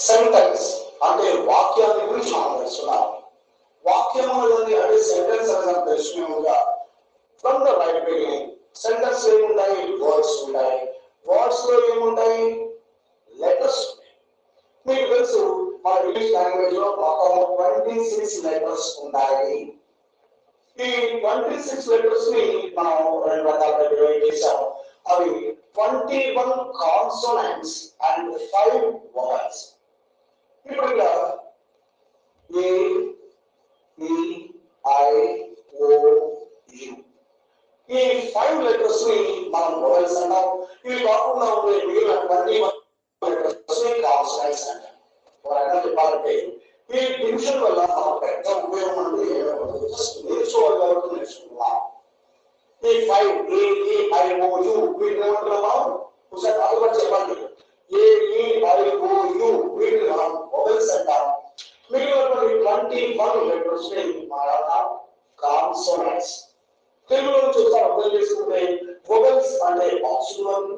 Sentence అంటే వాక్యాన్ని గురించి మనం తెలుసుకున్నాం. వాక్యం అనేది అంటే సెంటెన్స్ అనేది తెలుసుకునేముగా from the right beginning sentence ఏముంటాయి? వర్డ్స్ ఉంటాయి. వర్డ్స్ లో ఏముంటాయి? లెటర్స్. మీకు తెలుసు మన ఇంగ్లీష్ లాంగ్వేజ్ లో మొత్తం 26 లెటర్స్ ఉంటాయి. ఈ 26 లెటర్స్ ని మనం రెండు రకాలుగా డివైడ్ చేసాము. అవి 21 కాన్సోనెంట్స్ అండ్ 5 వొవెల్స్. ఇప్పుడు ఇలా ఏ ఈ ఐ ఓ యు ఈ 5 లెటర్స్ ని మనం వొవెల్స్ అంటాం. ఇవి కాకుండా ఉండే మిగిలిన 21 లెటర్స్ ని కాన్సోనెంట్స్ అంటాం. చెప్పాలంటే ఈ డివిజన్ వల్ల మనకు పెద్ద ఉపయోగం అంటే నేర్చుకోవాలి కాబట్టి నేర్చుకుంటున్నాం. ఈ 5 ఏ ఈ ఐ ఓ యు వీటిని ఏమంటున్నాం? ఒకసారి అదొకటి చెప్పండి. ఏ ఈ ఐ ఓ యు వీటిని మనం వొవెల్స్ అంటాం. మిగిలినటువంటి 21 లెటర్స్ ని మనం కాన్సోనెంట్స్. తెలుగులో చూస్తారు అర్థం చేసుకుంటే వొవెల్స్ అంటే ఆక్సిలరీ,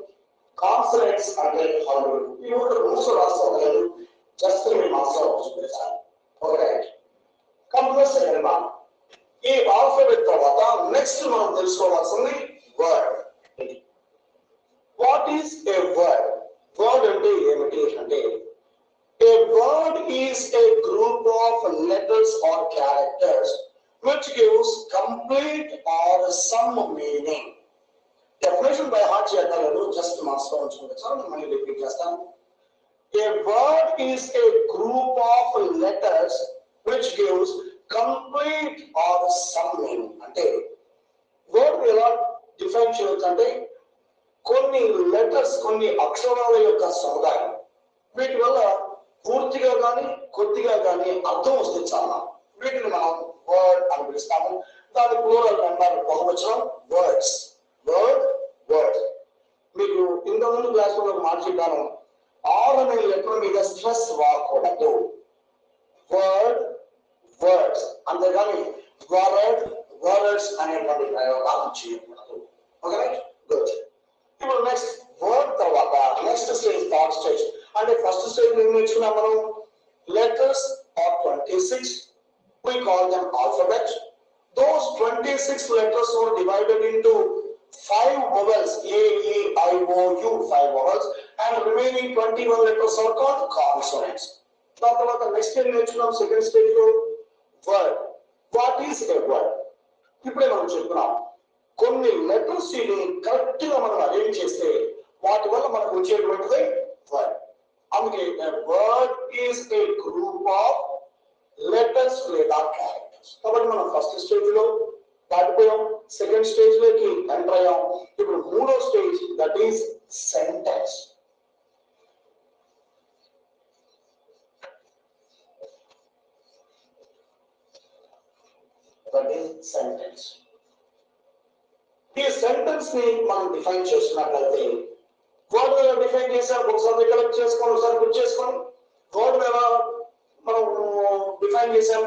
కాన్సోనెంట్స్ అంటే హల్లులు. ఈ ఒకటి రూల్స్ రాసుకోలేదు, జస్ట్ మీ మనసులో చూపించాలి. Okay, computer second one. ఈ ఆల్ఫాబెట్ తర్వాత నెక్స్ట్ మనం తెలుసుకోవాల్సింది word. What is a word? Word అంటే ఏమిటి అంటే a word is a group of letters or characters which gives complete or some meaning. Definition by heart చేయగలరు, జస్ట్ మనసులో ఉంచుకుంటాను. నేను మళ్ళీ రిపీట్ చేస్తాను. A word is a group of letters which gives complete or some meaning. అంటే word ఎలా define చేయవచ్చు అంటే కొన్ని లెటర్స్, కొన్ని అక్షరాల యొక్క సముదాయం. వీటి వల్ల పూర్తిగా కానీ కొద్దిగా కానీ అర్థం వస్తే చాలా. వీటిని మనం వర్డ్ అని పిలుస్తాము. దాని ప్లూరల్ మెంబర్ బహువచనం వర్డ్స్. Word word. మీకు ఇంతకుముందు క్లాస్ లో మాట చెప్పాను, ఆర్ అనే లెటర్ మీద స్ట్రెస్ వాడకూడదు. వర్డ్ వర్డ్స్ అంతేగాని వర్డ్ వర్డ్స్ అనేటువంటి ప్రయోగాలు చేయకూడదు. Okay, good. ఇప్పుడు నెక్స్ట్ వర్డ్ తర్వాత నెక్స్ట్ స్టేజ్ థర్డ్ స్టేజ్. అంటే ఫస్ట్ స్టేజ్ ఏం నేర్చుకున్నాం మనం? Letters are 26. we call them alphabet. Those 26 letters were divided into 5 vowels, a e i o u, 5 vowels, and remaining 21 letters are called consonants. తర్వాత next ఏం నేర్చుకున్నాం second stage లో? Word. What is a word? ఇప్పుడే మనం చెప్పుకున్నాం కొన్ని letters ని correct గా మనం అరేంజ్ చేస్తే వాటి వల్ల మనకు వచ్చేటువంటిది వర్డ్. అందుకే word is a group of letters లేదా క్యారెక్టర్స్. కాబట్టి మనం ఫస్ట్ స్టేజ్ లో దాటిపోయాం, సెకండ్ స్టేజ్ లోకి ఎంటర్ అయ్యాం. ఇప్పుడు మూడో stage, that is sentence. That is sentence. ఈ సెంటెన్స్ ని మనం డిఫైన్ చేస్తున్నట్లయితే వర్డ్ ఎలా డిఫైన్ చేశారు ఒకసారి రికలెక్ట్ చేసుకోండి, ఒకసారి గుర్తు చేసుకోండి. వర్డ్ ఎలా మనం డిఫైన్ చేశాం?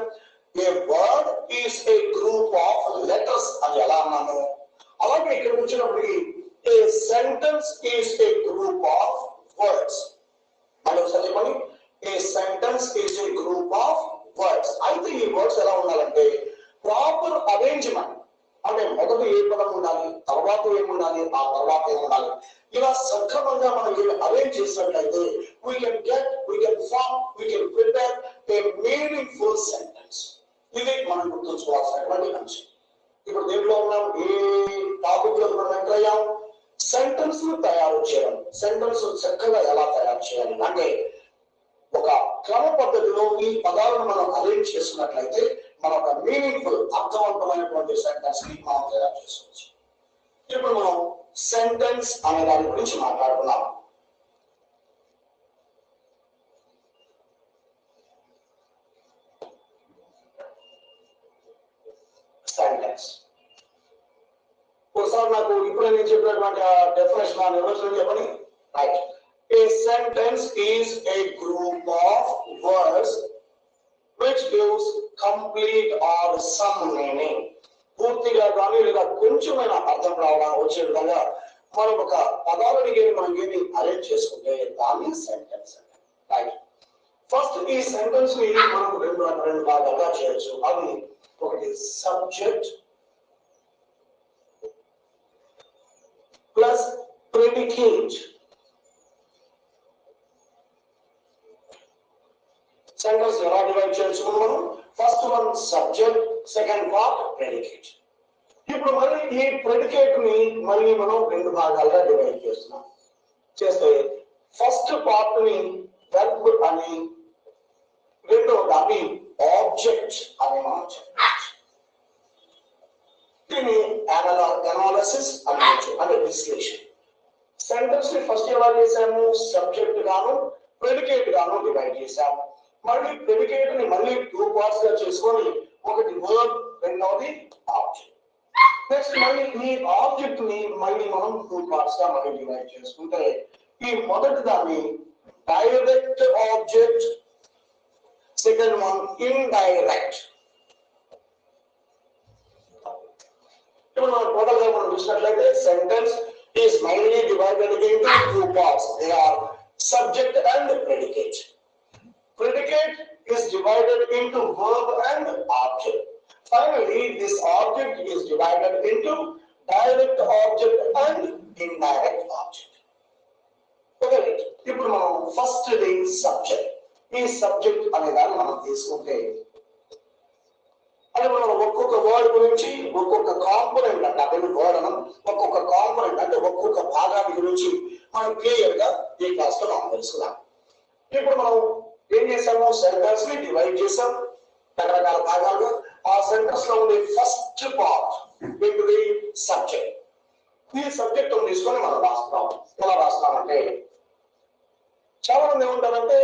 A word is a group of letters అని ఎలా అన్నాము, అలాగే ఇక్కడ వచ్చినప్పటికీ a sentence is a group of words. మళ్ళీ ఒకసారి చెప్పండి, a sentence is a group of words. అయితే ఈ వర్డ్స్ ఎలా ఉండాలంటే ప్రాపర్ అరేంజ్మెంట్. అంటే మొదట ఏ పదం ఉండాలి, తర్వాత ఏముండాలి, ఆ తర్వాత ఏముండాలి, ఇలా సక్రమంగా మనం అరేంజ్ చేసినట్లయితే we can form, we can prepare a meaningful sentence. ఇది మనం గుర్తుంచుకోవాల్సినటువంటి అంశం. ఇప్పుడు దీంట్లో ఉన్నాం, ఏ టాపిక్ లో మనం ఎంటర్ అయ్యాం? సెంటెన్స్ తయారు చేయడం. సెంటెన్స్ చక్కగా ఎలా తయారు చేయాలి అంటే ఒక క్రమ పద్ధతిలో ఈ పదాలను మనం అరేంజ్ చేసినట్లయితే మన ఒక మీనింగ్ఫుల్ అర్థవంతమైనటువంటి సెంటెన్స్ ని మనం తయారు చేసుకోవచ్చు. ఇప్పుడు మనం సెంటెన్స్ అనే దాని గురించి మాట్లాడుకున్నాం. సెంటెన్స్ ఒకసారి నాకు ఇప్పుడు నేను చెప్పినటువంటి డెఫినేషన్ నిర్వచనం చెప్పండి. Right. A sentence is a group of words which gives complete or some meaning. పూర్తిగా కానీ లేదా కొంచెమైనా అర్థం రావడానికి వచ్చే విధంగా మనం ఒక పదాలని మనం ఏమి అరేంజ్ చేసుకుంటే దాన్ని సెంటెన్స్ అంటే. రైట్. ఈ సెంటెన్స్ ని మనం రెండు భాగాలుగా చేయొచ్చు. అవి ఒకటి సబ్జెక్ట్ ప్లస్ ప్రెడికేట్. సెంటెన్స్ ఎలా డివైడ్ చేయొచ్చు మనం? First one subject, second part predicate. ఇప్పుడు మళ్ళీ ఈ ప్రెడికేట్ ని మళ్ళీ మనం రెండు భాగాలుగా డివైడ్ చేస్తున్నాం. చేస్తే ఫస్ట్ పార్ట్ ని వెర్బ్ అని, రెండో దాన్ని ఆబ్జెక్ట్ అని మనం చెప్పవచ్చు. దీన్ని అనాలిసిస్ అనవచ్చు, అంటే విశ్లేషణ. సెంటెన్స్ ని ఫస్ట్ ఎలా చేసాము? సబ్జెక్ట్ గాను ప్రెడికేట్ గాను డివైడ్ చేసాము. మళ్ళీ ప్రెడికేట్ ని మళ్ళీ టూ పార్ట్స్ గా చేసుకొని ఒకటి వర్బ్, రెండవది ఆబ్జెక్ట్. నెక్స్ట్ మళ్ళీ ఈ ఆబ్జెక్ట్ ని మళ్ళీ మనం టూ పార్ట్స్ గా మళ్ళీ డివైడ్ చేసుకుంటే ఈ మొదటి దాన్ని direct object, second one indirect. ఇప్పుడు మనం టోటల్ గా మనం చూసినట్లయితే sentence is mainly divided into two parts. They are subject and predicate. Predicate is divided into verb and object. Finally, this object is divided into direct object and indirect object. Okay, ఇప్పుడు మనం first the subject. ఈ subject అనే దాన్ని మనం తీసుకుంటే అది మనం ఒక్కొక్క వర్డ్ గురించి ఒక్కొక్క కాంపోనెంట్ అంటే అదే వర్డ్ మనం ఒక్కొక్క కాంపోనెంట్ అంటే ఒక్కొక్క భాగాన్ని గురించి మనం క్లియర్ గా ఈ క్లాస్ లో మనం తెలుసుకున్నాం. ఇప్పుడు మనం ఏం చేసాము? సెంటెన్స్ ని డివైడ్ చేసాం రకరకాల భాగాలుగా. ఆ సెంటెన్స్ లో ఉండే ఫస్ట్ పార్ట్ ఏంటిది? సబ్జెక్ట్. ఈ సబ్జెక్ట్ తీసుకొని మనం రాస్తున్నాం. ఎలా రాస్తున్నామంటే చాలా మంది ఏమంటారంటే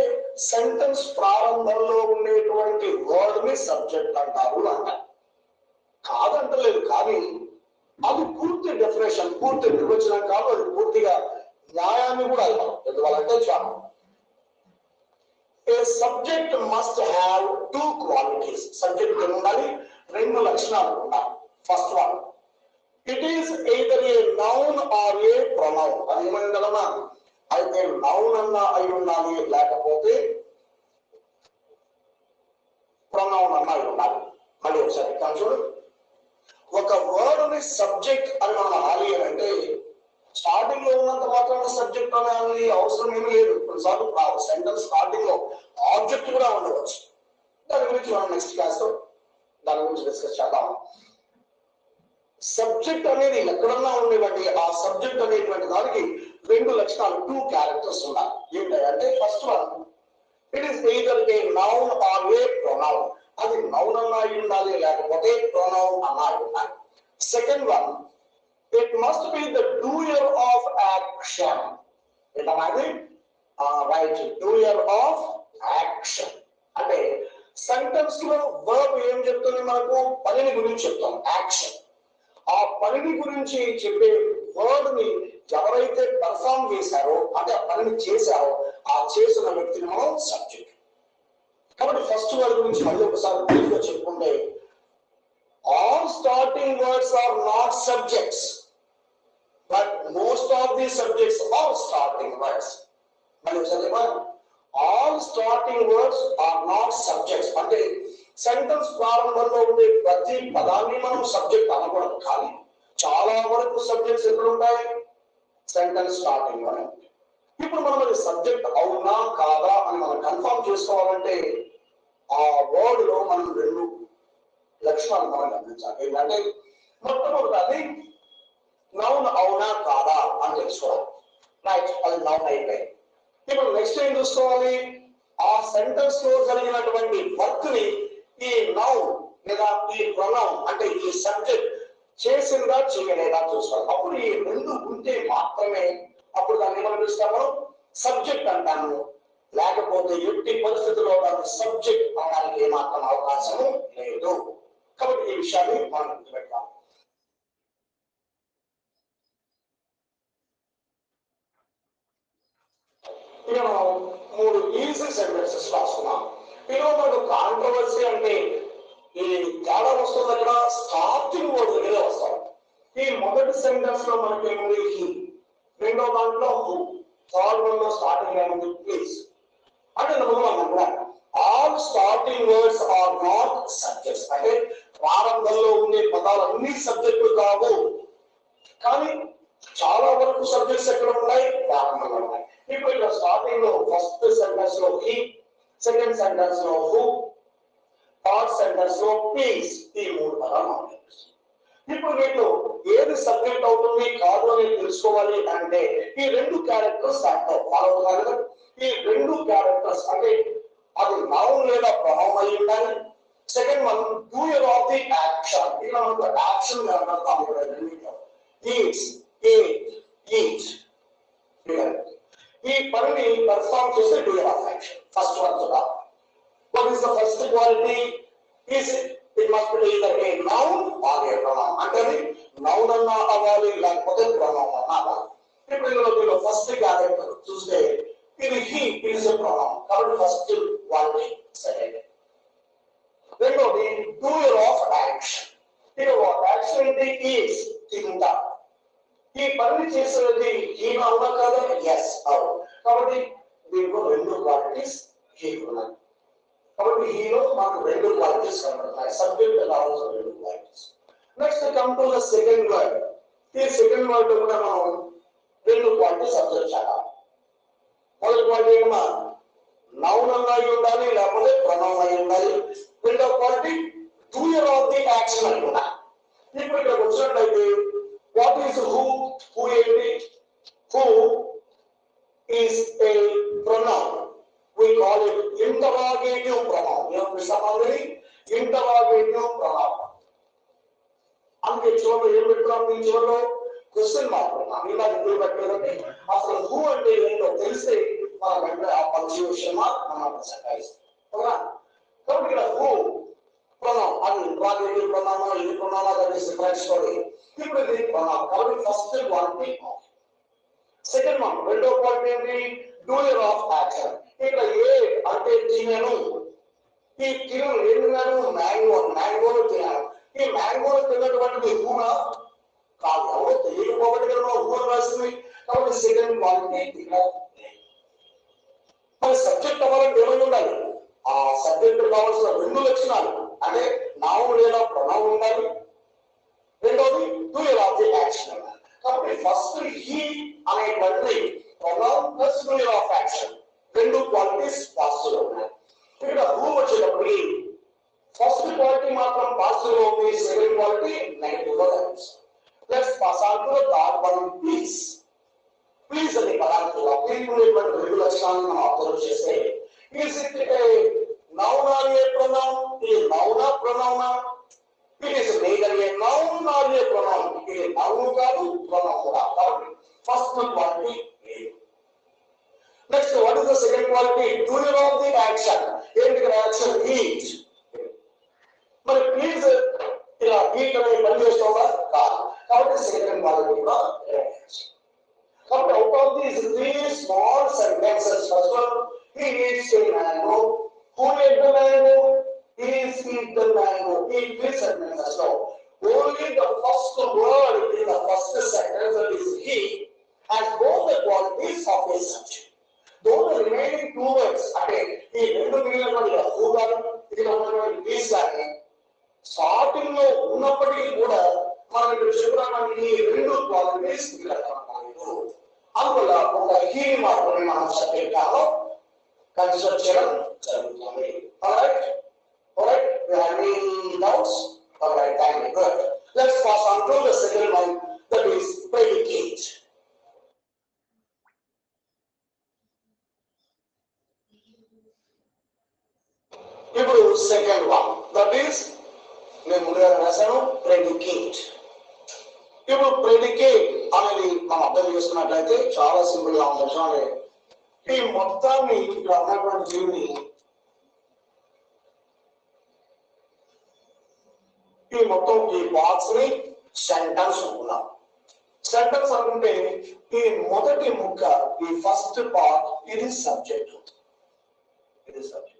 సెంటెన్స్ ప్రారంభంలో ఉండేటువంటి వర్డ్ ని సబ్జెక్ట్ అంటారు అంటారు. కాదంటలేదు, కానీ అది పూర్తి డెఫినేషన్, పూర్తి నిర్వచనం కాదు. అది పూర్తిగా న్యాయాన్ని కూడా అర్థం. ఎందువల్లంటే చాలా A subject must have two qualities. Subject ఉండాలి, రెండు లక్షణాలు ఉండాలి. First one, it is either a noun or a pronoun. అది ఏమైందమ్మా? అయితే నౌన్ అన్నా అయి ఉండాలి, లేకపోతే ప్రొనౌన్ అన్నా అయి ఉండాలి. మళ్ళీ ఒకసారి చూడు. ఒక వర్డ్ ని సబ్జెక్ట్ అని మనం అనాలి అంటే స్టార్టింగ్ లో ఉన్నంత మాత్రం సబ్జెక్ట్ అనేది అవసరం ఏమీ లేదు. కొన్నిసార్లు సెంటెన్స్ స్టార్టింగ్ లో ఆబ్జెక్ట్ కూడా ఉండవచ్చు. దాని గురించి మనం నెక్స్ట్ క్లాస్ లో దాని గురించి డిస్కస్ చేద్దాం. సబ్జెక్ట్ అనేది ఎక్కడన్నా ఉండేవంటి ఆ సబ్జెక్ట్ అనేటువంటి దానికి రెండు లక్షణాలు, టూ క్యారెక్టర్స్ ఉన్నాయి. ఏంటంటే first one, it is either A noun or a pronoun. అది నౌన్ అన్నా అయి ఉండాలి, లేకపోతే ప్రొనౌన్ అన్నా అయి ఉండాలి. Second one, it must be the doer of action. ఏంటన్నది? Right, doer of action. అంటే సెంటెన్స్ లో వర్బ్ ఏం చెప్తుంది? మనకు పనిని గురించి చెప్తాం, యాక్షన్. ఆ పనిని గురించి చెప్పే వర్డ్ ని ఎవరైతే పర్ఫామ్ చేశారో, అంటే ఆ పనిని చేశారో, ఆ చేసిన వ్యక్తిని మనం సబ్జెక్ట్. కాబట్టి ఫస్ట్ వర్డ్ గురించి మళ్ళీ ఒకసారి బ్రీఫ్ గా చెప్పుకుంటే, all starting words are not subjects, but most of the subjects are starting words. మళ్ళీ ఒకసారి all starting words are not subjects. అంటే సెంటెన్స్ ప్రారంభంలో ఉండే ప్రతి పదాన్ని మనం సబ్జెక్ట్ అనకూడదు. కానీ చాలా వరకు సబ్జెక్ట్స్ ఎక్కడ ఉంటాయి? సెంటెన్స్ స్టార్టింగ్ లోనే. ఇప్పుడు మనం అది సబ్జెక్ట్ అవునా కాదా అని మనం కన్ఫర్మ్ చేసుకోవాలంటే ఆ వర్డ్ లో మనం రెండు లక్షణాలు మనం గమనించాలి. ఏంటంటే మొట్టమొదటి అది నౌన్ అవునా కాదా అని తెలుసుకోవాలి. రైట్, అది నౌన్ అయిపోయింది. ఇప్పుడు నెక్స్ట్ ఏం చూసుకోవాలి? ఆ సెంటెన్స్ లో జరిగినటువంటి వర్క్ ని ఈ నౌన్ లేదా ఈ ప్రొనౌన్ అంటే ఈ సబ్జెక్ట్ చేసిందా చేయలేదా చూసుకోవాలి. అప్పుడు ఈ రెండు ఉంటే మాత్రమే అప్పుడు దాన్ని ఏమని పిలుస్తాము? సబ్జెక్ట్ అంటాము. లేకపోతే ఎట్టి పరిస్థితుల్లో దాన్ని సబ్జెక్ట్ అనడానికి ఏమాత్రం అవకాశము లేదు. కాబట్టి ఈ విషయాన్ని మనం గుర్తుపెట్టాలి. ఇక మనం మూడు ఈజీ సెంటెన్సెస్ రాసుకున్నాం. ఇందులో మనకు కాంట్రవర్సీ అంటే ఈ తేడా వస్తుంది అక్కడ స్టార్టింగ్ వర్డ్ దగ్గరే వస్తాం. ఈ మొదటి సెంటెన్స్ లో మనకి ఏముంది? హీ. రెండో దాంట్లో హూ. థర్డ్ వన్ లో స్టార్టింగ్ ఏముంది? ప్లీజ్. అంటే మనం అనుకున్నాం starting words are not subjects. అంటే ప్రారంభంలో ఉండే పదాలు అన్ని సబ్జెక్టులు కావు, కానీ చాలా వరకు సబ్జెక్ట్స్ ఎక్కడ ఉన్నాయి, ప్రారంభంలో ఉన్నాయి. ఇప్పుడు ఇక్కడ స్టార్టింగ్ లో ఫస్ట్ సెంటెన్స్ లో హీ, సెకండ్ సెంటెన్స్ లో హూ, థర్డ్ సెంటెన్స్ లో ప్లీజ్, ఈ మూడు పదాలు ఉన్నాయి. ఇప్పుడు వీటిలో ఏది సబ్జెక్ట్ అవుతుంది కాదు అని తెలుసుకోవాలి అంటే ఈ రెండు క్యారెక్టర్స్ దాంట్లో ఫాలో అవుతున్నారు కదా. ఈ రెండు క్యారెక్టర్స్ అంటే అది నౌన్ లేదా ప్రొనౌన్ అయి ఉండాలి. Second one doer of the action. ఇలా మనకు యాక్షన్ కనబడతాం ఇక్కడ రెండింటిలో. ఈట్స్, ఈట్, ఈ పనిని పర్ఫార్మ్ చేస్తే doer of action. First one చూద్దాం. What is the first quality? Is it must be either a noun or a pronoun. అంటే నౌన్ అన్నా అవ్వాలి, లేకపోతే ప్రొనౌన్ అన్నా అవ్వాలి. ఇప్పుడు ఇందులో ఫస్ట్ క్యారెక్టర్ చూస్తే ఇది he, it is a pronoun కాబట్టి ఫస్ట్ క్వాలిటీ సెకండ్. రెండోది డూయర్ ఆఫ్ యాక్షన్. ఇక యాక్షన్ ఏంటి? ఈస్, తింటా. ఈ పని చేసేది హీ అవునా కదా? ఎస్, అవును. కాబట్టి దీంట్లో రెండు క్వాలిటీస్ హీ ఉన్నాయి. కాబట్టి హీలో మనకు రెండు క్వాలిటీస్ కనబడుతున్నాయి, సబ్జెక్ట్ కావాల్సిన రెండు qualities. Next come to the second word. ఈ సెకండ్ వర్డ్ కూడా మనం రెండు క్వాలిటీస్ అబ్జర్వ్ చేయాలి. మొదటి క్వాలిటీ ఏమన్నా నౌన్ అయి ఉండాలి, లేకపోతే ప్రొనౌన్ అయి ఉండాలి. రెండో quality doer of the action అయి ఉండాలి. ఇప్పుడు ఇక్కడ వచ్చినట్లయితే వాట్ ఈస్ హూ? హూ ఏంటి? Who is a pronoun. We call it interrogative pronoun. You know, somebody interrogative pronoun. అందుకే చివరిలో ఏం పెట్టుకున్నాం? ఈ చివరిలో క్వశ్చన్ మార్క్. ఇలా ఎందుకు పెట్టలేదంటే అసలు హూ అంటే ఏంటో తెలిస్తే మన వెంటనే ఆ పంక్చుయేషన్ మార్క్ మనం సహాయిస్తాం. కాబట్టి ఇక్కడ హూ ప్రొనౌన్, అది ఇంటరాగేటివ్ ప్రొనౌన్, ఇది ప్రొనౌన్, అది డిఫరెంట్ స్టోరీ. ఇప్పుడు ఇది ప్రొనౌన్ కాబట్టి ఫస్ట్ క్వాలిటీ. సెకండ్ వన్ రెండో క్వాలిటీ ఏంటి? Doer of action. ఇక్కడ ఏ అంటే తినను. ఈ తినను ఏం తిన్నాను? మ్యాంగో. మ్యాంగోను తినాను. ఈ మ్యాంగోను తిన్నటువంటిది హూనా కాదు, ఎవరో తెలియకపోవడం కదా హూను రాస్తుంది. కాబట్టి సెకండ్ క్వాలిటీ ఇక్కడ. మరి సబ్జెక్ట్ అవ్వాలంటే ఏమై ఉండాలి? ఆ సబ్జెక్ట్ కావాల్సిన రెండు లక్షణాలు అంటే నౌన్ లేదా ప్రొనౌన్ ఉండాలి. రెండోది డూయర్ ఆఫ్ ది యాక్షన్ ఉండాలి. కాబట్టి ఫస్ట్ హీ అనేటువంటి pronoun plus doer of action రెండు క్వాలిటీస్ పాజిటివ్ ఉన్నాయి. ఇక్కడ హూ వచ్చేటప్పటికి ఫస్ట్ క్వాలిటీ మాత్రం పాజిటివ్ లో ఉంది, సెకండ్ క్వాలిటీ నెగటివ్ లో కనిపిస్తుంది. Plus pass on to the third one please. Please అనే పదానికి ఉండేటువంటి రెండు లక్షణాలను మనం అబ్జర్వ్ చేస్తే is it a noun or a pronoun? ఇది నౌనా ప్రొనౌనా? It is neither a noun or a pronoun. ఇది నౌన్ కాదు, ప్రొనౌన్ కూడా. కాబట్టి first quality. Next, what is the second quality? Doer of the action. ఏంటి యాక్షన్? ఈట్. మరి please ఇలా ఈట్ అనే పని చేస్తావా? కాదు. కాబట్టి సెకండ్ క్వాలిటీ కూడా. కాబట్టి out of these three small sentences, first one he eats a mango. Who ate the mango? He is eat the mango. ఈ త్రీ సెంటెన్సెస్ లో only the first word in the first sentence, that is he, has both the qualities of a subject. Those remaining two words అంటే ఈ రెండు మిగిలినటువంటి who గాని ఇక్కడ ఉన్నటువంటి please గాని స్టార్టింగ్ లో ఉన్నప్పటికీ కూడా మనం ఇక్కడ చెప్పడానికి ఈ రెండు క్వాలిటీస్ ఇక్కడ కనపడలేదు. అందువల్ల ఒక హీ మాత్రమే మనం సబ్జెక్ట్ గా కన్సిడర్ చేయడం జరుగుతుంది. Alright, alright, we have any doubts? Alright, thank you. Good. Let's pass on to the second one, that is predicate. ఇప్పుడు సెకండ్ వన్, దట్ ఈస్ నేను ముందుగా రాశాను ప్రెడికేట్. ఇప్పుడు ప్రెడికేట్ అనేది మనం అర్థం చేసుకున్నట్లయితే చాలా సింపుల్ గా ఉంది. చూడండి, ఈ మొత్తాన్ని ఇక్కడ ఉన్నటువంటి జీవిని ఈ మొత్తం ఈ బాక్స్ ని సెంటెన్స్ అనుకున్నాం. సెంటెన్స్ అనుకుంటే ఈ మొదటి ముక్క, ఈ ఫస్ట్ పార్ట్, ఇది సబ్జెక్ట్. ఇది సబ్జెక్ట్.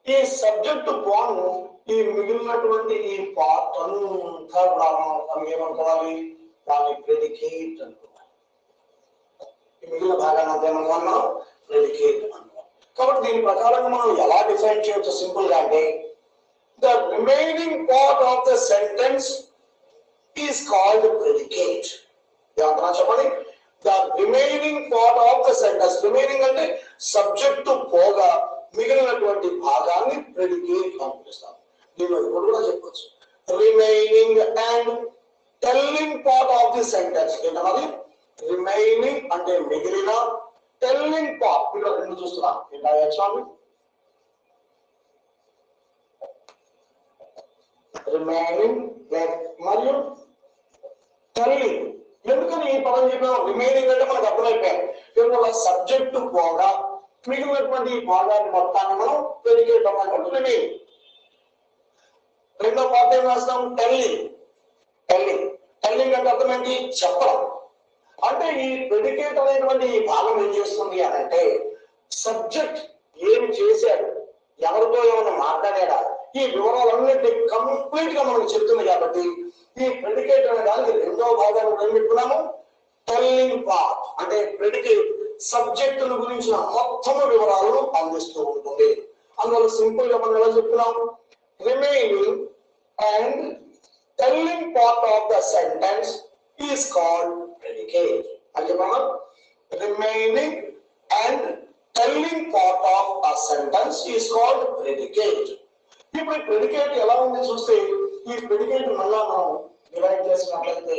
ఈ సబ్జెక్ట్ బాను ఈ మిగిలినటువంటి ఈ పార్ట్ అంతా కూడా మనం ఏమనుకోవాలి? దాన్ని ప్రెడికేట్ అనుకోవాలి. ఈ మిగిలిన భాగాన్ని అంతా ఏమనుకున్నాం? ప్రెడికేట్ అనుకోవాలి. కాబట్టి కాబట్టి దీని ప్రకారంగా మనం ఎలా డిఫైన్ చేయొచ్చు సింపుల్ గా అంటే the remaining part of the sentence is called predicate. ఏమంటున్నా చెప్పండి, the remaining part of the sentence, remaining అంటే సబ్జెక్టు పోగా మిగిలినటువంటి భాగాన్ని ప్రెడికేట్ అని పిలుస్తాం. దీనిలో ఇప్పుడు కూడా చెప్పవచ్చు remaining and telling part of the sentence. ఏంటన్నది రిమైనింగ్ అంటే మిగిలిన, టెల్లింగ్ పార్ట్ ఇక్కడ రెండు చూస్తున్నాం. ఏంటో రిమైనింగ్ మరియు టెల్లింగ్. ఎందుకని ఈ పదం చెప్పాం? రిమైనింగ్ అంటే మనకు అర్థమైపోయాం, కేవలం సబ్జెక్టు పోగా మిగిలినటువంటి భాగాన్ని మొత్తాన్ని మనం ప్రెడికేట్ అన్నట్టు రిమైనింగ్. రెండో పార్ట్ ఏం రాస్తాం? టెల్లింగ్. టెల్లింగ్ టెల్లింగ్ అంటే అర్థం ఏంటి? చెప్పడం. అంటే ఈ ప్రెడికేట్ అనేటువంటి ఈ భాగం ఏం చేస్తుంది అని అంటే సబ్జెక్ట్ ఏమి చేశాడు, ఎవరితో ఏమైనా మాట్లాడాడా, ఈ వివరాలన్నింటినీ కంప్లీట్ గా మనకు చెప్తుంది. కాబట్టి ఈ ప్రెడికేట్ అనే దానికి రెండో భాగాన్ని ఏం చెప్తున్నాము? Telling part. అంటే ప్రెడికేట్ సబ్జెక్టుల గురించిన మొత్తం వివరాలను అందిస్తూ ఉంటుంది. అందువల్ల సింపుల్ గా మనం ఎలా చెప్తున్నాం? Remaining and telling part of the sentence is called predicate అని చెప్పాము. Remaining and telling part of a sentence is called predicate. ఇప్పుడు ప్రెడికేట్ ఎలా ఉంది చూస్తే, ఈ ప్రెడికేట్ మళ్ళా మనం డివైడ్ చేసినట్లయితే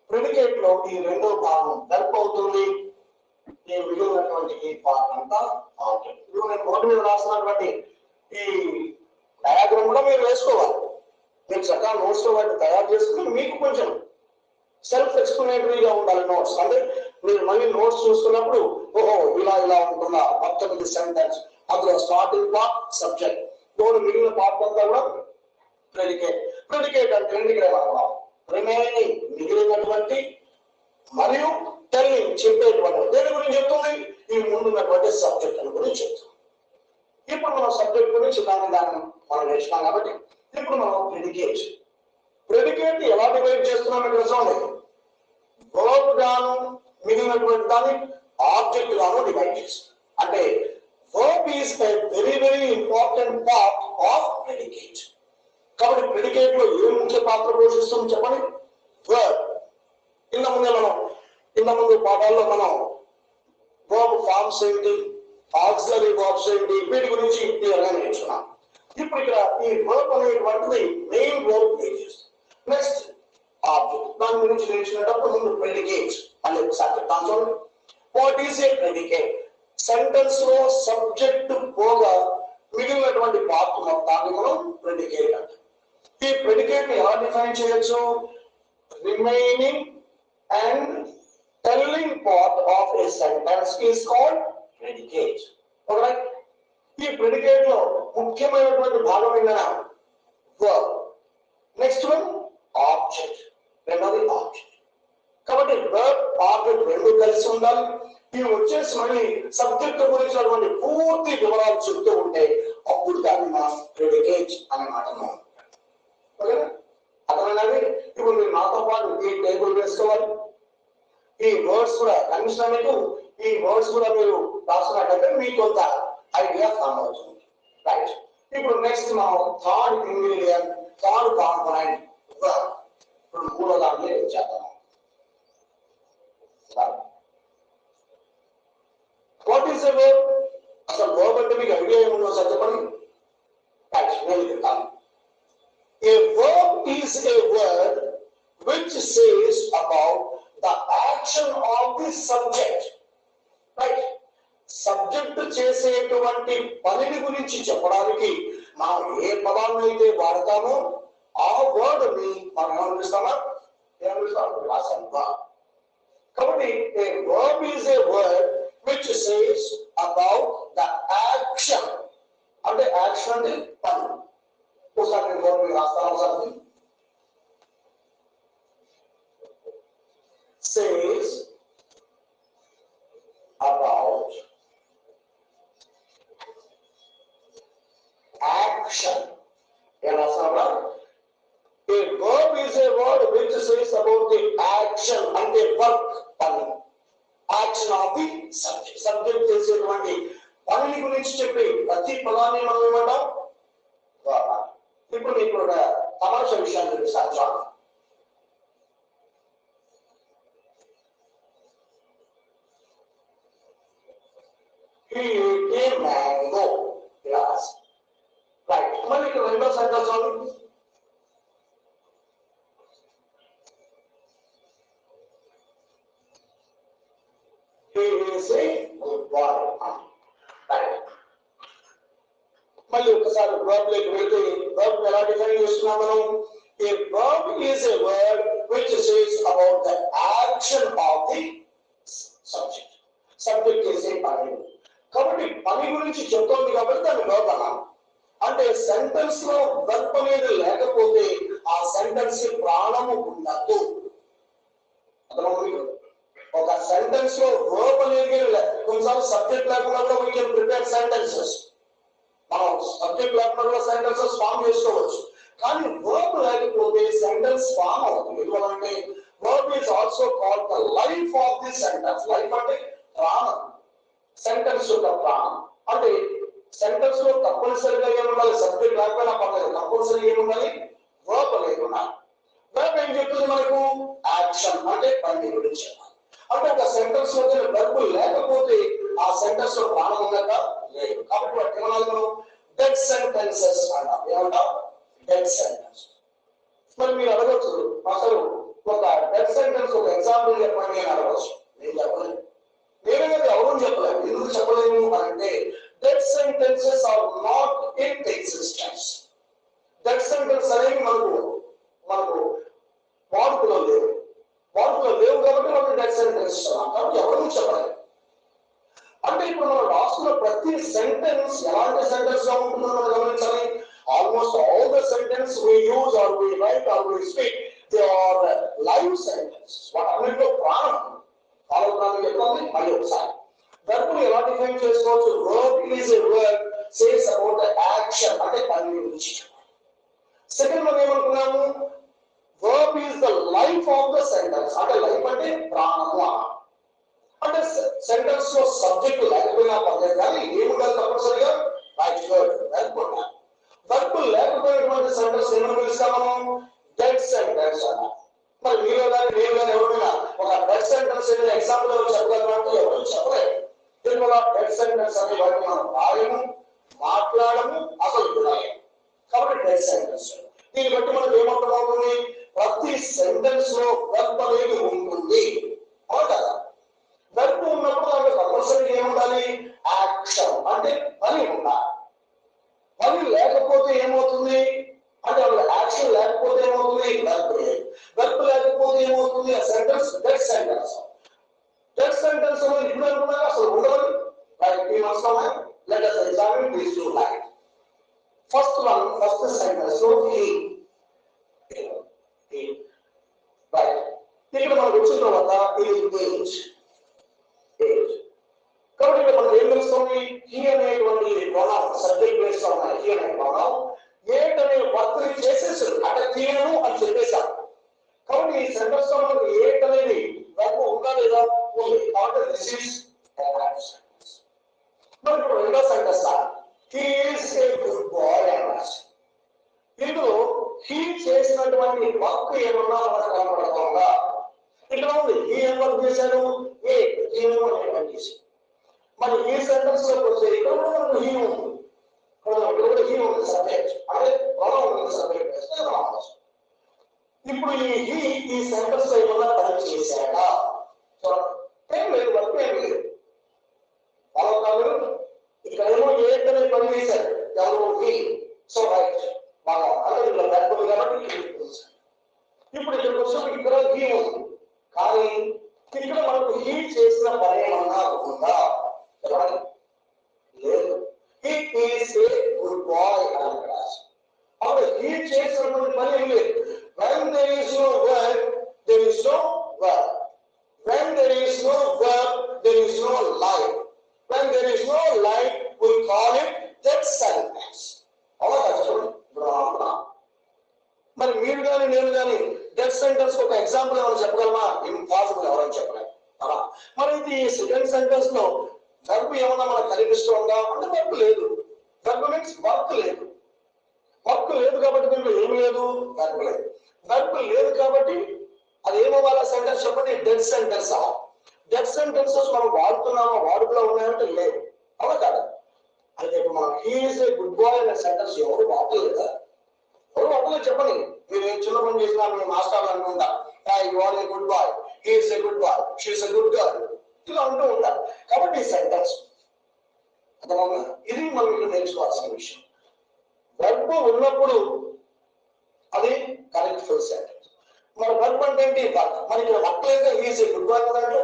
ప్రెడికేట్ లో ఈ రెండో భాగం వెర్బ్ అవుతుంది, ఈ మిగిలినటువంటి ఈ పార్ట్ అంతా ఆబ్జెక్ట్. ఇప్పుడు నేను బోర్డు మీద రాస్తున్నటువంటి ఈ డయాగ్రామ్ కూడా మీరు వేసుకోవాలి. మీరు చక్కగా నోట్స్ లో వాటిని తయారు చేసుకుని మీకు కొంచెం సెల్ఫ్ ఎక్స్ప్లెనేటరీగా ఉండాలి నోట్స్. అంటే మీరు మళ్ళీ నోట్స్ చూస్తున్నప్పుడు ఓహో ఇలా ఇలా ఉంటుందా మొత్తం ఇది సెంటెన్స్, అందులో స్టార్టింగ్ పార్ట్ సబ్జెక్ట్, మిగిలిన పార్ట్ అంతా కూడా ప్రెడికేట్. ప్రెడికేట్ అంటే ఎందుకు రిమైనింగ్ మిగిలినటువంటి మరియు టెల్లింగ్ చెప్పేటువంటి దేని గురించి చెప్తుంది? ఈ ముందున్నటువంటి సబ్జెక్ట్ గురించి చెప్తుంది. ఇప్పుడు మనం సబ్జెక్ట్ గురించి దాన్ని మనం నేర్చుకున్నాం. కాబట్టి ఇప్పుడు మనం ప్రెడికేట్ ప్రెడికేట్ ఎలా డివైడ్ చేస్తున్నాం ఇక్కడ చూడండి. వర్బ్ గాను మిగిలినటువంటి దాన్ని ఆబ్జెక్ట్ గాను డివైడ్ చేస్తాం. అంటే verb is a very very important part of predicate. కాబట్టి ప్రెడికేట్ లో ఏ ముఖ్య పాత్ర పోషిస్తుంది చెప్పండి? వర్బ్. ఇంతకుముందు పాఠాల్లో మనం వర్బ్ ఫార్మ్స్ ఏంటి, ఆక్సిలరీ వర్బ్స్ ఏంటి, వీటి గురించి క్లియర్ గా నేర్చుకున్నాం. ఇప్పుడు ఇక్కడ ఈ వర్బ్ అనేటువంటిది మెయిన్ వర్బ్ చేస్తుంది. నెక్స్ట్ ఆబ్జెక్ట్, దాని గురించి నేర్చుకునేటప్పుడు ముందు ప్రెడికేట్ అనే సబ్జెక్ట్ చూడండి. What is a predicate? Sentence లో సబ్జెక్ట్ పోగా మిగిలినటువంటి పార్ట్ మొత్తాన్ని మనం ప్రెడికేట్ అంటాం. ఈ ప్రెడికేట్ ఎలా డిఫైన్ చేయొచ్చు? Remaining and telling part of A sentence is called predicate. Right? ఈ ప్రెడికేట్ లో ముఖ్యమైనటువంటి భాగం ఏంటన్నా వర్బ్, నెక్స్ట్ వన్ ఆబ్జెక్ట్, రెండోది ఆబ్జెక్ట్. కాబట్టి వర్బ్ ఆబ్జెక్ట్ రెండు కలిసి ఉండాలి. ఇవి వచ్చేసి మళ్ళీ సబ్జెక్ట్ గురించినటువంటి పూర్తి వివరాలు చెప్తూ ఉంటే అప్పుడు దాన్ని మనం ప్రెడికేట్ అనే మాట అర్థమైనది. ఇప్పుడు మీరు నాతో పాటు ఈ టేబుల్ వేసుకోవాలి. ఈ వర్డ్స్ కూడా కనీసం మీకు ఈ వర్డ్స్ కూడా మీరు రాసుకున్నట్లయితే మీకు కొంత ఐడియా ఫామ్ అవుతుంది. రైట్? ఇప్పుడు నెక్స్ట్ మనం third ingredient, third component verb. ఇప్పుడు మూడో దాంట్లో చేద్దాం. What is a verb? అసలు వర్బ్ అంటే మీకు ఐడియా ఏముందో సార్ చెప్పండి. A verb is a word which says about the action of the subject. Right? Subject చేసేటువంటి పనిని గురించి చెప్పడానికి మనం ఏ పదాన్ని అయితే వాడతామో ఆ వర్డ్ ని మనం ఏమనిపిస్తామా? కాబట్టి a verb is a word which says about the action. అంటే యాక్షన్ అంటే పని. ఒకసారి నేను వర్డ్ ని రాస్తాను. ఒకసారి says about action. ఎలా రాస్తారా? A verb is a word which says about the action అంటే వర్క్, పని. Action of the subject. Subject చేసేటువంటి పనిని గురించి చెప్పే ప్రతి పదాన్ని మనం ఏమంటాం వర్బ్. ఇప్పుడు మీకు ఒక తమాషా విషయాన్ని తెలుస్తాను. He ate a mango. Yes. Right. మరి ఇక్కడ రెండో సెంటెన్స్ ఉంది. He is a good boy. Right. మళ్ళీ ఒకసారి verb లోకి వెళ్తే verb ఎలా డిఫైన్ చేస్తున్నాం మనం? A verb is a word which says about the action of the subject. Subject చేసే పని. కాబట్టి పని గురించి చెప్తోంది కాబట్టి దాన్ని verb అన్నాం. అంటే సెంటెన్స్ లో verb అనేది లేకపోతే ఆ సెంటెన్స్ ప్రాణము ఉండదు. ఒక సెంటెన్స్ లో verb అనేది కొన్నిసార్లు సబ్జెక్ట్ లేకుండా కూడా we can prepare sentences. మనం సబ్జెక్ట్ లేకుండా సెంటెన్సెస్ ఫామ్ చేసుకోవచ్చు. కానీ verb లేకపోతే సెంటెన్స్ ఫామ్ అవుతుంది. ఎందుకంటే verb is also called the life of the sentence. Life అంటే ప్రాణం. సెంటెన్స్ యొక్క ప్రాణం. అంటే సెంటెన్స్ లో తప్పనిసరిగా ఏముండాలి? సబ్జెక్ట్ లేకపోయినా పర్లేదు, తప్పనిసరిగా ఏముండాలి? verb అనేది ఉండాలి. verb ఏం చెప్తుంది మనకు? యాక్షన్ అంటే పని గురించి. అంటే ఒక సెంటెన్స్ లో verb లేకపోతే ఆ సెంటెన్స్ లో ప్రాణం ఉన్నదా? లేదు. కాబట్టి వాటి ఏమనాలి మనం? డెడ్ సెంటెన్సెస్ అంటాం. ఏమంటాం? Dead sentence. మరి మీరు అడగచ్చు, అసలు ఒక డెడ్ సెంటెన్స్ ఒక ఎగ్జాంపుల్ చెప్పండి అని అడగచ్చు. నేను చెప్పలేదు. నేనేది ఎవరు చెప్పలేదు. ఎందుకు చెప్పలేము అంటే dead sentences are not in existence. Dead sentence అనేవి మనకు వాడుకలో లేవు. వాడుకలో లేవు కాబట్టి మనం డెడ్ సెంటెన్స్ కాబట్టి ఎవరు చెప్పలేదు. అంటే ఇప్పుడు మనం రాస్తున్న ప్రతి సెంటెన్స్ ఎలాంటి సెంటెన్స్ గా ఉంటుందో మనం గమనించాలి. Almost all the sentence we use or we write or we speak, they are live sentences. వాటన్నిటిలో ప్రాణం ఆలోచన చెప్పాలి. మళ్ళీ ఒకసారి verb ఎలా డిఫైన్ చేసుకోవచ్చు? verb is a word says about the action అంటే పని గురించి. సెకండ్ మనం ఏమనుకున్నాము? verb is the life of the sentence. అంటే లైఫ్ అంటే ప్రాణము. అంటే సెంటెన్స్ లో సబ్జెక్ట్ లేకపోయినా పర్లేదు కానీ ఏముండాలి? తప్పనిసరిగా రైట్ వర్డ్ verb ఉండాలి. verb లేకపోయినటువంటి సెంటెన్స్ ఏమని పిలుస్తాం మనం? డెడ్ సెంటెన్స్ అన్నాం. మరి మీరు కానీ నేను కానీ ఎవరైనా ఒక డెడ్ సెంటెన్స్ ఏదైనా ఎగ్జాంపుల్ ఎవరు చెప్పగలరు అంటే ఎవరు చెప్పలేదు. దీనివల్ల డెడ్ సెంటెన్స్ అనే వాటిని మనం రాయము, మాట్లాడము, అసలు వినాలి. కాబట్టి డెడ్ సెంటెన్స్. దీన్ని బట్టి మనకు ఏమర్థమవుతుంది? ప్రతి సెంటెన్స్ లో verb అనేది ఉంటుంది. అవును కదా? verb ఉన్నప్పుడు దానికి తప్పనిసరిగా ఏముండాలి? యాక్షన్ అంటే పని ఉండాలి. పని లేకపోతే ఏమవుతుంది అంటే యాక్షన్ లేకపోతే ఏమవుతుంది? verb లేకపోతే ఏమవుతుంది? ఆ sentence dead sentence. Dead sentence అనేది ఇప్పుడు అనుకున్నా అసలు ఉండదు. Let us examine these two lines. First sentence లో he. Right. ఇక్కడ మనం వచ్చిన తర్వాత ఇది age. కాబట్టి ఇక్కడ మనం ఏం తెలుస్తుంది? he అనేటువంటి pronoun సబ్జెక్ట్ ప్లేస్ లో ఉన్నాయి. he అనే pronoun ఏట్ అనే వర్క్ చేసేసారు. అంటే తీయను అని చెప్పేశారు. కాబట్టి ఈ సెంటెన్స్ లో మనకు ఏట్ అనేది వర్క్ ఉందా లేదా? ఉంది. కాబట్టి దిస్ ఈస్ మరి ఇప్పుడు రెండో sentence he is a good boy అన్నారు. ఇందులో he చేసినటువంటి వర్క్ ఏమన్నా మనకు కనపడుతుందా? ఇక్కడ ఉంది he ఏం వర్క్ చేశాడు? ఏ పని చేశాడు. మరి ఈ సెంటెన్స్ లోకి వస్తే ఇక్కడ కూడా మనకు he ఉంది. ఇక్కడ he ఉంది సబ్జెక్ట్. అంటే pronoun ఉంది సబ్జెక్ట్. ఇప్పుడు ఈ సెంటెన్స్ లో ఏమన్నా పని చేశాడా? ఏం లేదు, వర్క్ ఏం లేదు. ఇక్కడేమో ఏట్ అనే పని చేశారు. ఎవరు? he. సో రైట్ బాగా అంటే ఇలా బ్యాక్బోర్డ్ కాబట్టి ఇప్పుడు ఇక్కడికి వచ్చినప్పుడు ఇక్కడ he ఉంది. కానీ ఇక్కడ మనకు he చేసిన పని ఏమన్నా ఉందా? లేదు. he is a good boy అని రాసి అప్పుడు he చేసినటువంటి పని ఏం లేదు. when there is no verb, there is no verb. when there is no verb, there is no life. when there is no life, we call it dead sentence. అలా కష్టం. మరి మీరు కానీ నేను కానీ డెడ్ సెంటెన్స్ ఒక ఎగ్జాంపుల్ ఏమైనా చెప్పగలమా? Impossible. ఎవరైనా చెప్పలేదు. అలా మరి ఇది సెకండ్ సెంటెన్స్ లో వర్బ్ ఏమన్నా మనకు కనిపిస్తుందా అంటే వర్బ్ లేదు. వర్బ్ మీన్స్ వర్క్ లేదు. వర్క్ లేదు కాబట్టి దీంట్లో ఏమి లేదు, వర్బ్ లేదు. వర్బ్ లేదు కాబట్టి అది ఏమవ్వాలా సెంటెన్స్ చెప్పండి, డెడ్ సెంటెన్స్. డెడ్ సెంటెన్సెస్ మనం వాడుతున్నామా, వాడుకలో ఉన్నాయంటే లేదు. అవునా కాదా? అయితే ఇప్పుడు మనం he is a good boy అనే సెంటెన్స్ ఎవరు వాడలేదా? ఎవరు వాడలేదు చెప్పండి. మీరు చిన్న పని చేసినా మీ మాస్టర్లు అనుకుంటా, you are a good boy, he is a good boy, she is a good girl, ఇలా అంటూ ఉంటారు. కాబట్టి ఈ సెంటెన్స్ అర్థమవునా? ఇది మనం ఇక్కడ నేర్చుకోవాల్సిన విషయం. వర్బ్ ఉన్నప్పుడు అది కరెక్ట్ ఫుల్ సెంటెన్స్. మరి వర్బ్ అంటే ఏంటి? వర్క్. మరి ఇక్కడ వర్క్ లేదా he is a good boy కదంటే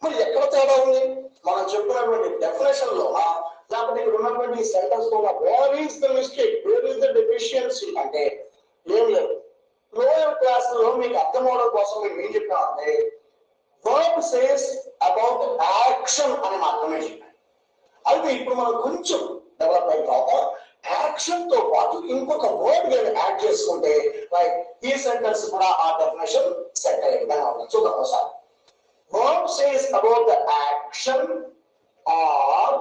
మరి ఎక్కడ తేడా ఉంది? మనం చెప్పినటువంటి డెఫినేషన్ లో లేకపోతే ఇక్కడ ఉన్నటువంటి సెంటెన్స్ లో where is the mistake, where is the deficiency అంటే ఏం లేదు. లోయర్ క్లాస్ లో మీకు అర్థం అవడం కోసం మేము ఏం చెప్పామంటే వర్బ్ సేస్ అబౌట్ యాక్షన్ అని మాత్రమే చెప్పాను. అయితే ఇప్పుడు మనం కొంచెం డెవలప్ అయిన తర్వాత యాక్షన్ తో పాటు ఇంకొక వర్డ్ నేను యాడ్ చేసుకుంటే లైక్ ఈ సెంటెన్స్ కూడా ఆ డెఫినేషన్ సెట్ అయ్యే విధంగా ఉంది. చూద్దాం ఒకసారి. Verb says about the action or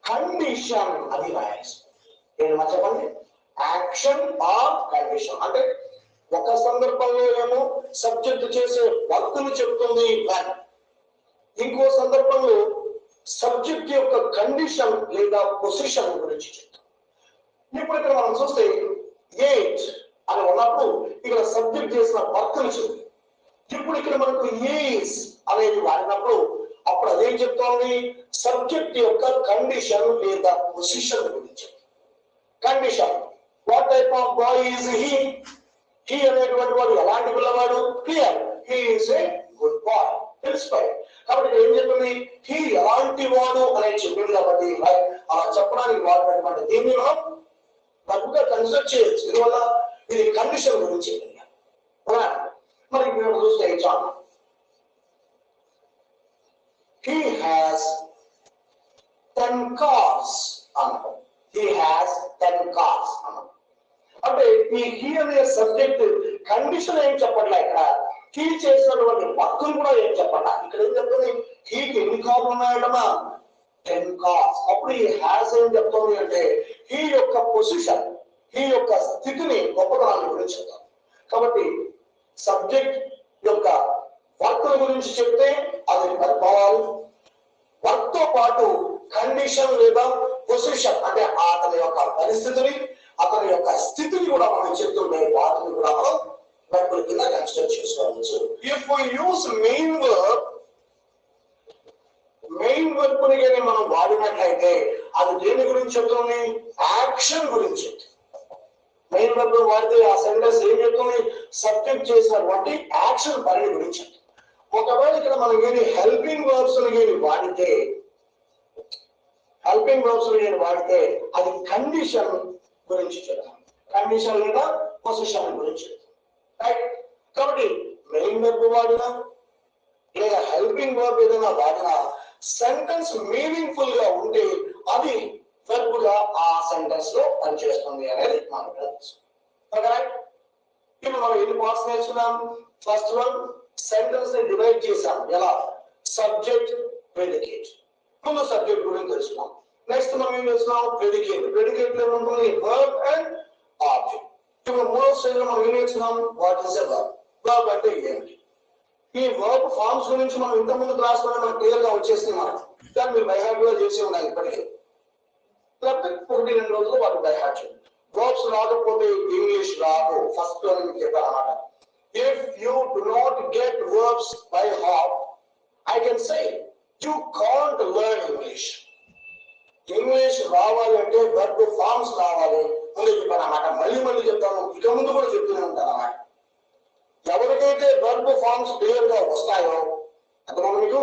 condition అది రాయాలి. ఏంటి మరి చెప్పండి? యాక్షన్ ఆర్ కండిషన్ అంటే ఒక సందర్భంలో ఏమో సబ్జెక్ట్ చేసే వర్క్ ని చెప్తుంది వర్బ్, ఇంకో సందర్భంలో సబ్జెక్ట్ యొక్క కండిషన్ లేదా పొజిషన్ గురించి చెప్తాం. ఇప్పుడు ఇక్కడ మనం చూస్తే ఏజ్ అని ఉన్నప్పుడు ఇక్కడ సబ్జెక్ట్ చేసిన వర్క్ ని చెప్తుంది. ఇప్పుడు ఇక్కడ మనకు ఈజ్ అనేది వాడినప్పుడు అప్పుడు అదేం చెప్తోంది? సబ్జెక్ట్ యొక్క కండిషన్ లేదా పొజిషన్ గురించి. Condition, what type of boy is he? He అనేటువంటి వాడు ఎలాంటి పిల్లవాడు? Clear, he is a good boy, తెలిసిపోయి. కాబట్టి ఏం చెప్తుంది? హీ ఎలాంటి వాడు అనేది చెప్పింది కాబట్టి అలా చెప్పడానికి వాడినటువంటి దీన్ని మనం తప్పుగా కన్సిడర్ చేయొచ్చు. దీనివల్ల ఇది కండిషన్ గురించి. మరి మేము చూస్తే చాలా he has 10 cars అన్నాడు. he has 10 cars అన్నాడు. అంటే ఈ హీ అనే సబ్జెక్ట్ కండిషన్ ఏం చెప్పట్లే, ఇక్కడ హీ చేసినటువంటి వర్క్ కూడా ఏం చెప్పట్లా. ఇక్కడ ఏం చెప్తుంది? హీకి ఎన్ని కార్లు ఉన్నాయటమా? 10 cars. అప్పుడు ఈ హ్యాస్ ఏం చెప్తుంది అంటే హీ యొక్క పొజిషన్, హీ యొక్క స్థితిని, గొప్పతనాన్ని గురించి చెప్తాం. కాబట్టి సబ్జెక్ట్ యొక్క వర్క్ గురించి చెప్తే అది వర్బల్. వర్క్ తో పాటు కండిషన్ లేదా పొజిషన్ అంటే అతని యొక్క పరిస్థితిని, అతని యొక్క స్థితిని కూడా మనం చెప్తుంటే వాటిని కూడా మనం వర్బ్ కింద కన్సిడర్ చేసుకోవచ్చు. If we use main verb, main verb ని కానీ మనం వాడినట్లయితే అది దేని గురించి చెప్తుంది? యాక్షన్ గురించి. మెయిన్ వర్బ్ వాడితే ఆ సెంటెన్స్ ఏం చెప్తుంది? సబ్జెక్ట్ చేసినటువంటి యాక్షన్ పని గురించి. ఒకవేళ ఇక్కడ మనం ఏమి హెల్పింగ్ వర్బ్స్ వాడితే, హెల్పింగ్ వర్బ్స్ వాడితే అది కండిషన్ గురించి చెప్తాం, కండిషన్ లేదా పొజిషన్ గురించి చెప్తాం. రైట్? కాబట్టి మెయిన్ వర్బ్ వాడినా లేదా హెల్పింగ్ వర్బ్ ఏదైనా వాడినా సెంటెన్స్ మీనింగ్ఫుల్ గా ఉంటే అది వర్బ్ గా ఆ సెంటెన్స్ లో పనిచేస్తుంది అనేది మనకు తెలుసు. ఇప్పుడు మనం ఎన్ని పార్ట్స్ నేర్చుకున్నాం? ఫస్ట్ వన్, సెంటెన్స్ ని డివైడ్ చేశాం. ఎలా? Subject, predicate. ముందు సబ్జెక్ట్ గురించి తెలుసుకున్నాం. నెక్స్ట్ మనం ఏం తెలుసుకున్నాం? ప్రెడికేట్. ప్రెడికేట్ లో ఉంటుంది వర్బ్ అండ్ ఆబ్జెక్ట్. ఇప్పుడు మూడో స్టేజ్ లో మనం ఏం నేర్చుకున్నాం? What is a verb? Verb అంటే ఏంటి? ఈ వర్బ్ ఫార్మ్స్ గురించి మనం ఇంత ముందు క్లాస్ లో మనకు క్లియర్ గా వచ్చేసింది. మనం దాన్ని మీరు బై హార్ట్ గా చేసి ఉండాలి ఇప్పటికే. లేకపోతే 1-2 రోజులు వాటి బై హార్ట్ చేయండి. వర్బ్స్ రాకపోతే ఇంగ్లీష్ రాదు. ఫస్ట్ లో మీకు చెప్పాను అన్నమాట. If you do not get verbs by heart, I can say you can't learn English. English రావాలి అంటే verb forms రావాలి. ముందు చెప్పాను అన్నమాట. మళ్ళీ చెప్తాను, ఇక ముందు కూడా చెప్తూనే ఉంటాను అన్నమాట. ఎవరికైతే verb forms క్లియర్ గా వస్తాయో అతను మీకు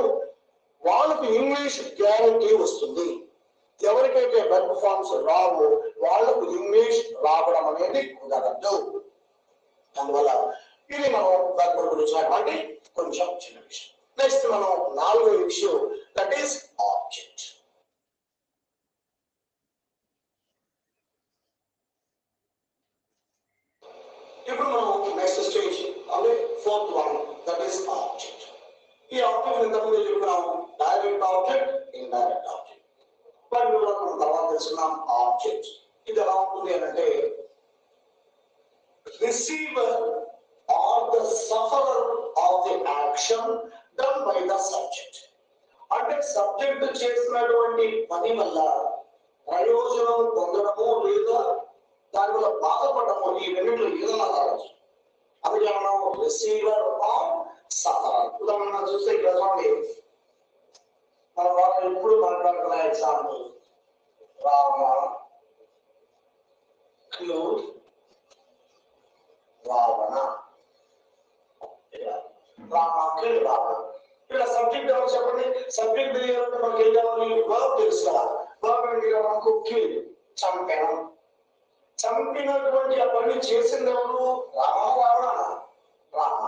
వాళ్ళకి ఇంగ్లీష్ గ్యారంటీ వస్తుంది. ఎవరికైతే verb forms రావు వాళ్ళకు ఇంగ్లీష్ రావడం అనేది కుదరదు. అందువల్ల ఇది మనం వర్బ్ గురించినటువంటి కొంచెం చిన్న విషయం. నెక్స్ట్ మనం 4వ విషయం, దట్ ఈస్ ఆబ్జెక్ట్. ఇప్పుడు మనం నెక్స్ట్ స్టేజ్ అంటే 4th one, that is object. ఈ ఆబ్జెక్ట్ ఇంతకుముందు చెప్పుకున్నాం, డైరెక్ట్ ఆబ్జెక్ట్, ఇండైరెక్ట్ ఆబ్జెక్ట్. మరి మనం తర్వాత తెలుసుకున్నాం ఆబ్జెక్ట్. ఇది ఎలా ఉంటుంది అని అంటే receiver or the sufferer of the action done by the subject. అంటే సబ్జెక్ట్ చేసినటువంటి పని వల్ల ప్రయోజనం పొందడము లేదా దానివల్ల బాధపడము, ఈ రెండింటిలో ఏదైనా కావచ్చు. అందుకే మనం రిసీవర్ ఆర్ సఫరర్. ఉదాహరణ చూస్తే ఇక్కడ చూడండి, మన వాళ్ళు ఎప్పుడు మాట్లాడుతున్న ఎగ్జాంపుల్ రామ రావణ, రామకి రావణ. ఇక్కడ సబ్జెక్ట్ ఎవరు చెప్పండి? సబ్జెక్ట్ తెలియాలంటే మనకి ఏం కావాలి? వర్బ్ తెలుసుకోవాలి. వర్బ్ ఏంటి? మనకు కిల్, చంపడం. చంపినటువంటి ఆ పని చేసింది ఎవరు? రామ రావణ రామ.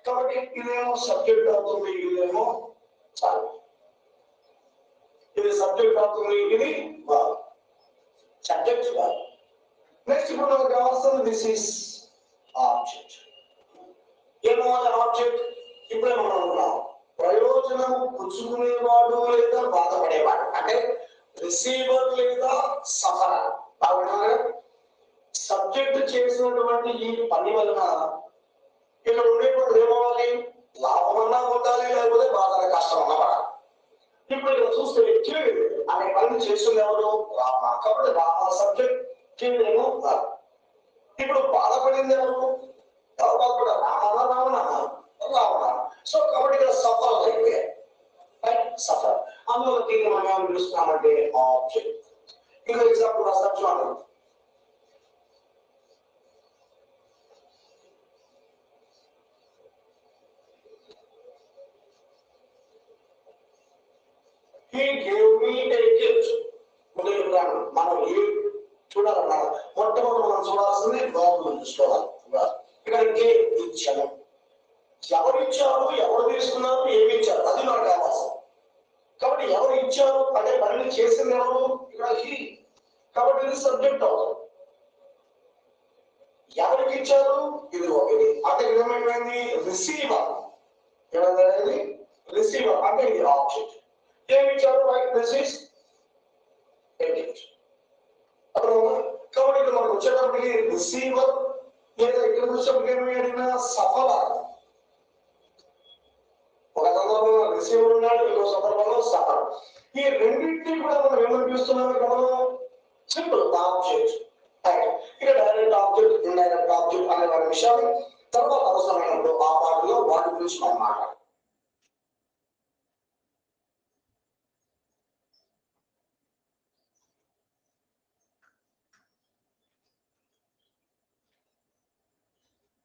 కాబట్టి ఇదేమో సబ్జెక్ట్ అవుతుంది, ఇదేమో చాలు. ఇది సబ్జెక్ట్ అవుతుంది, ఇది వర్బ్. Subject verb. నెక్స్ట్ ఇప్పుడు మనకు కావాల్సింది దిస్ ఈస్ ఆబ్జెక్ట్. ఏమో ఆబ్జెక్ట్ ఇప్పుడే మనం అనుకున్నాం, ప్రయోజనం పుచ్చుకునేవాడు లేదా బాధపడేవాడు, అంటే రిసీవర్ లేదా సఫరర్. సబ్జెక్ట్ చేసినటువంటి ఈ పని వలన ఇక్కడ ఉండేటువంటి ఏమవ్వాలి? లాభమన్నా పొందాలి, లేకపోతే బాధ కష్టం అన్నా పడాలి. ఇప్పుడు ఇక్కడ చూస్తే కీడు అనే పని చేస్తుంది ఎవరు? రామ. కాబట్టి రామ సబ్జెక్ట్, కీడేమో రామ. ఇప్పుడు బాధపడింది ఎవరు? ఎవరు బాధపడారు? రామనా రావణ రావణ. సో కాబట్టి ఇక్కడ సఫర్ అయిపోయాయి, సఫర్. అందులో దీన్ని మనం ఏం చూస్తున్నామంటే ఆబ్జెక్ట్. ఇంకో ఎగ్జాంపుల్ రాస్తాం చూడండి. He gave me a gift. మనం ఏ చూడాలన్నా మొట్టమొదటి మనం చూడాల్సింది బాబు చూసుకోవాలి. ఇక్కడ ఇచ్చాను, ఎవరు ఇచ్చారు, ఎవరు తీసుకున్నారు, ఏమి ఇచ్చారు, అది మనకు కావాల్సింది. కాబట్టి ఎవరు ఇచ్చారు అంటే పని చేసింది ఎవరు? ఇక్కడ హీ. కాబట్టి ఇది సబ్జెక్ట్ అవుతుంది. ఎవరికి ఇచ్చారు? ఇది ఒకటి. అంటే ఏమైపోయింది? రిసీవర్. ఏమైంది? రిసీవర్ అంటే ఇది ఆబ్జెక్ట్. ఏమి ఇచ్చారు? Right, this is a gift. కాబట్టి ఇక్కడ మనకు వచ్చేటప్పటికి రిసీవర్ లేదా ఇక్కడ వచ్చేటప్పటికి ఏమైనా సఫలర్. ఒక సందర్భంలో రిసీవర్ ఉన్నాడు, ఇంకో సందర్భంలో సఫలర్. ఈ రెండింటినీ కూడా మనం ఏమని చూస్తున్నాం? ఇక్కడ సింపుల్ ఆబ్జెక్ట్. ఇక్కడ డైరెక్ట్ ఆబ్జెక్ట్, ఇండైరెక్ట్ ఆబ్జెక్ట్ అనే వారి విషయాలు తర్వాత అవసరమైనప్పుడు ఆ వాటిలో వాటి గురించి మనం మాట్లాడాలి.